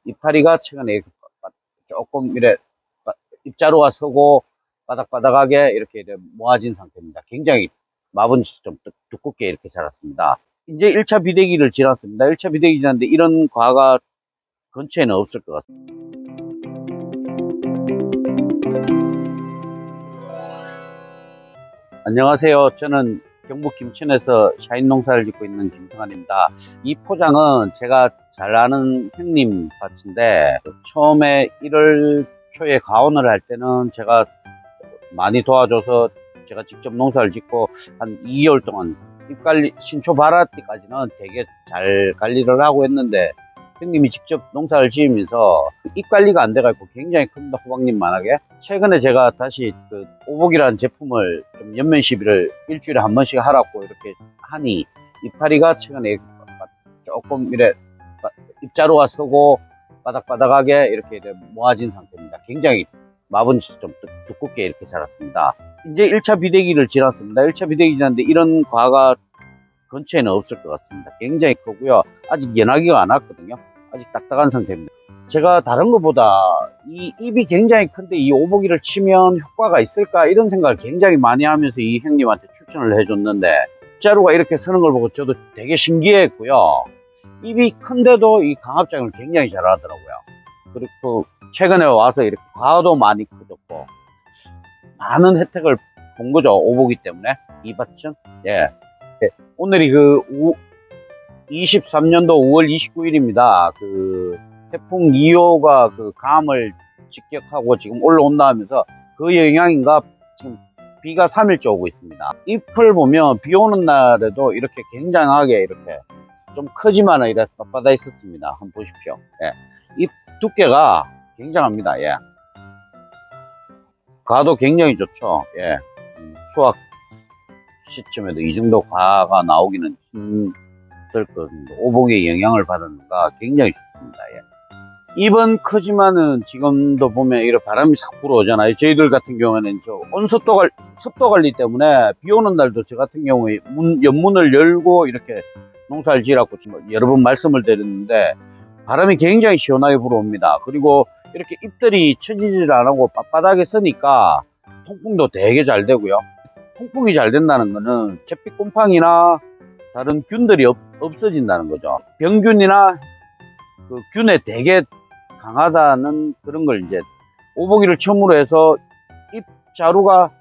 이파리가 최근에 이렇게 조금 이래 입자루가 서고 바닥바닥하게 이렇게 모아진 상태입니다. 굉장히 마분이 좀 두껍게 이렇게 자랐습니다. 이제 1차 비대기를 지났습니다. 1차 비대기 지났는데 이런 과가 근처에는 없을 것 같습니다. 안녕하세요. 저는 경북 김천에서 샤인 농사를 짓고 있는 김성환입니다. 이 포장은 제가 잘 아는 형님 밭인데, 처음에 1월 초에 가온을 할 때는 제가 많이 도와줘서 제가 직접 농사를 짓고 한 2개월 동안 잎관리, 신초 발화 때까지는 되게 잘 관리를 하고 했는데, 형님이 직접 농사를 지으면서 잎관리가 안 돼가지고 굉장히 큽니다. 호박잎만하게. 최근에 제가 다시 그 오복이라는 제품을 좀 연면 시비를 일주일에 한 번씩 하라고 이렇게 하니, 이파리가 최근에 조금 이래 입자루가 서고 바닥바닥하게 이렇게 모아진 상태입니다. 굉장히 마분이 좀 두껍게 이렇게 자랐습니다. 이제 1차 비대기를 지났습니다. 1차 비대기 지났는데 이런 과가 근처에는 없을 것 같습니다. 굉장히 크고요. 아직 연하기가 안 왔거든요. 아직 딱딱한 상태입니다. 제가 다른 것보다 이 잎이 굉장히 큰데 이 오복이를 치면 효과가 있을까 이런 생각을 굉장히 많이 하면서 이 형님한테 추천을 해줬는데, 자루가 이렇게 서는 걸 보고 저도 되게 신기했고요. 잎이 큰데도 이 강압작용을 굉장히 잘 하더라고요. 그리고 최근에 와서 이렇게 과도 많이 커졌고 많은 혜택을 본 거죠. 오복이 때문에. 이 밭은. 예. 오늘이 그 23년도 5월 29일입니다. 그 태풍 2호가 그 감을 직격하고 지금 올라온다 하면서 그 영향인가 지금 비가 3일째 오고 있습니다. 잎을 보면 비 오는 날에도 이렇게 굉장하게 이렇게 좀 크지만 이렇게 빳빳해 있었습니다. 한번 보십시오. 예. 잎 두께가 굉장합니다. 예. 가도 굉장히 좋죠. 예. 수확 시점에도 이 정도 과가 나오기는 힘들 것 같습니다. 오복의 영향을 받았는가 굉장히 좋습니다. 예. 잎은 크지만은 지금도 보면 이런 바람이 싹 불어오잖아요. 저희들 같은 경우에는 습도 관리 때문에 비 오는 날도 저 같은 경우에 연문을 열고 이렇게 농사를 지으라고 여러 번 말씀을 드렸는데 바람이 굉장히 시원하게 불어옵니다. 그리고 이렇게 잎들이 처지질 안 하고 빳빳하게 서니까 통풍도 되게 잘 되고요. 통풍이 잘 된다는 거는 잿빛 곰팡이나 다른 균들이 없어진다는 거죠. 병균이나 그 균에 되게 강하다는 그런 걸 이제 오복이를 처음으로 해서 잎 자루가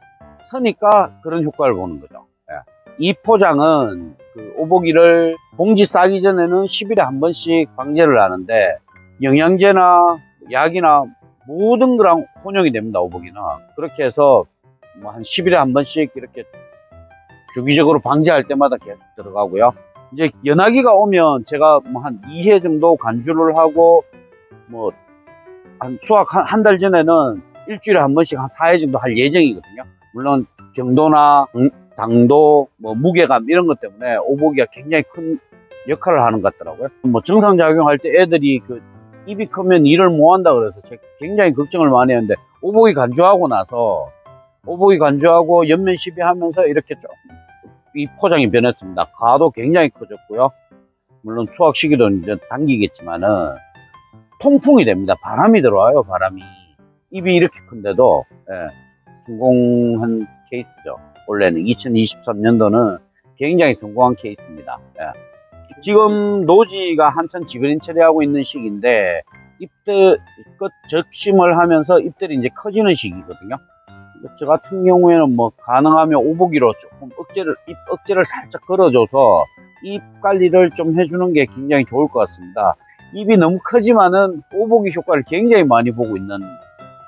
서니까 그런 효과를 보는 거죠. 예. 이 포장은 그 오복이를 봉지 싸기 전에는 10일에 한 번씩 방제를 하는데 영양제나 약이나 모든 거랑 혼용이 됩니다. 오복이는. 그렇게 해서 뭐 한 10일에 한 번씩 이렇게 주기적으로 방제할 때마다 계속 들어가고요. 이제 연하기가 오면 제가 뭐 한 2회 정도 간주를 하고 뭐 한 수확 한 달 전에는 일주일에 한 번씩 한 4회 정도 할 예정이거든요. 물론 경도나 당도, 뭐 무게감 이런 것 때문에 오복이가 굉장히 큰 역할을 하는 것 같더라고요. 뭐 정상작용할 때 애들이 그 입이 크면 일을 못 한다 그래서 제가 굉장히 걱정을 많이 했는데 오복이 간주하고 나서 오복이 간주하고 연면 시비하면서 이렇게 좀 이 포장이 변했습니다. 가도 굉장히 커졌고요. 물론 수확 시기도 이제 당기겠지만은 통풍이 됩니다. 바람이 들어와요. 바람이. 잎이 이렇게 큰데도 예, 성공한 케이스죠. 원래는 2023년도는 굉장히 성공한 케이스입니다. 예. 지금 노지가 한참 지그린 처리하고 있는 시기인데 잎들 끝 적심을 하면서 잎들이 이제 커지는 시기거든요. 저 같은 경우에는 뭐 가능하면 오복이로 조금 잎 억제를 살짝 걸어줘서 잎 관리를 좀 해주는 게 굉장히 좋을 것 같습니다. 잎이 너무 크지만은 오복이 효과를 굉장히 많이 보고 있는,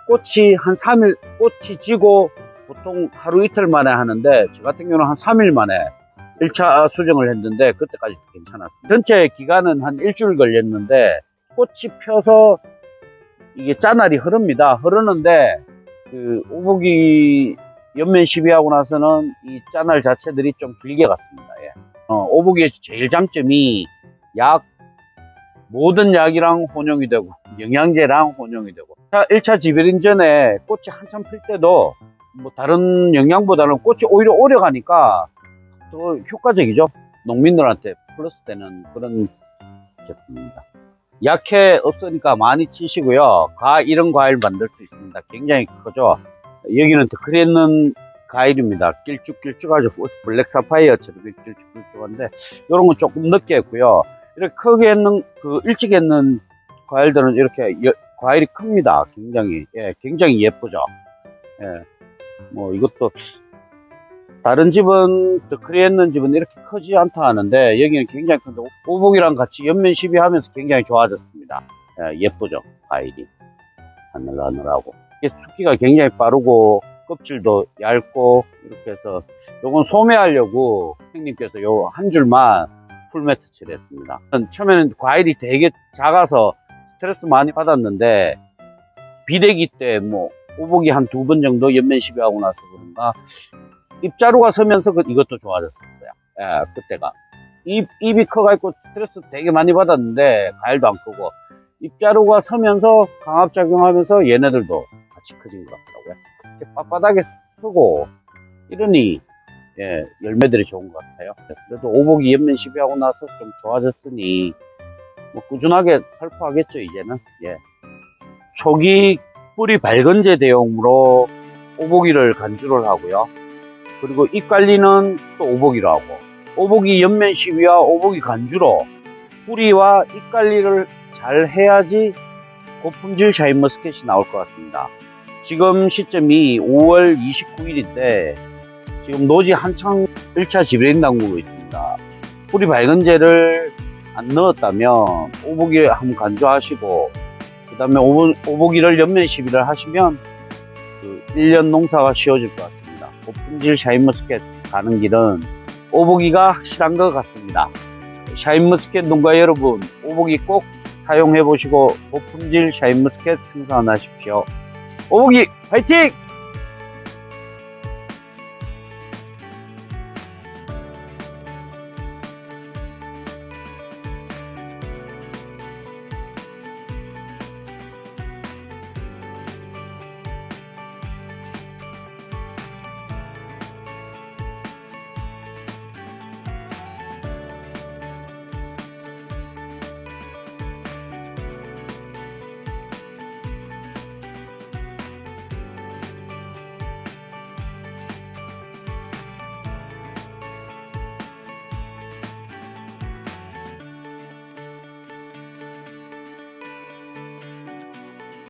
꽃이 한 3일, 꽃이 지고 보통 하루 이틀 만에 하는데 저 같은 경우는 한 3일 만에 1차 수정을 했는데 그때까지 괜찮았습니다. 전체 기간은 한 일주일 걸렸는데 꽃이 펴서 이게 짜날이 흐릅니다. 흐르는데 그 오복이 연면 시비하고 나서는 이 짜날 자체들이 좀 길게 갔습니다. 예. 오복의 제일 장점이 모든 약이랑 혼용이 되고 영양제랑 혼용이 되고, 1차 지배린 전에 꽃이 한참 필 때도 뭐 다른 영양보다는 꽃이 오히려 오래 가니까 더 효과적이죠. 농민들한테 플러스 되는 그런 제품입니다. 약해 없으니까 많이 치시고요. 이런 과일 만들 수 있습니다. 굉장히 크죠. 여기는 더 크리는 과일입니다. 길쭉길쭉하죠. 블랙 사파이어처럼 길쭉길쭉한데 이런 건 조금 늦게 했고요. 이렇게 크게 했는 일찍 했는 과일들은 이렇게 과일이 큽니다. 굉장히 예쁘죠. 예, 뭐 이것도 다른 집은 더 크리했는 집은 이렇게 크지 않다 하는데 여기는 굉장히 큰데 오복이랑 같이 옆면 시비하면서 굉장히 좋아졌습니다. 예쁘죠. 과일이 하늘하늘하고 숙기가 굉장히 빠르고 껍질도 얇고 이렇게 해서 요건 소매하려고 형님께서 요 한 줄만 풀매트 칠했습니다. 처음에는 과일이 되게 작아서 스트레스 많이 받았는데 비대기 때 뭐 오복이 한 2번 정도 옆면 시비하고 나서 그런가 입자루가 서면서 이것도 좋아졌었어요. 그때가 입이 커가지고 스트레스 되게 많이 받았는데 과일도 안 크고 입자루가 서면서 강압작용하면서 얘네들도 같이 커진 것 같더라고요. 이렇게 빳빳하게 서고 이러니 열매들이 좋은 것 같아요. 그래도 오복이 옆면 시비하고 나서 좀 좋아졌으니 뭐 꾸준하게 살포하겠죠 이제는. 초기 뿌리 발건제 대용으로 오복이를 간주를 하고요. 그리고 잎 관리는 또 오복이로 하고 오복이 옆면 시비와 오복이 간주로 뿌리와 잎 관리를 잘 해야지 고품질 샤인머스켓이 나올 것 같습니다. 지금 시점이 5월 29일인데 지금 노지 한창 1차 지브레인 담그고 있습니다. 뿌리 발근제를 안 넣었다면 오복이를 한번 간주하시고 그 다음에 오복이를 옆면 시비를 하시면 1년 농사가 쉬워질 것 같습니다. 고품질 샤인머스켓 가는 길은 오복이가 확실한 것 같습니다. 샤인머스켓 농가 여러분, 오복이 꼭 사용해 보시고 고품질 샤인머스켓 생산하십시오. 오복이 화이팅!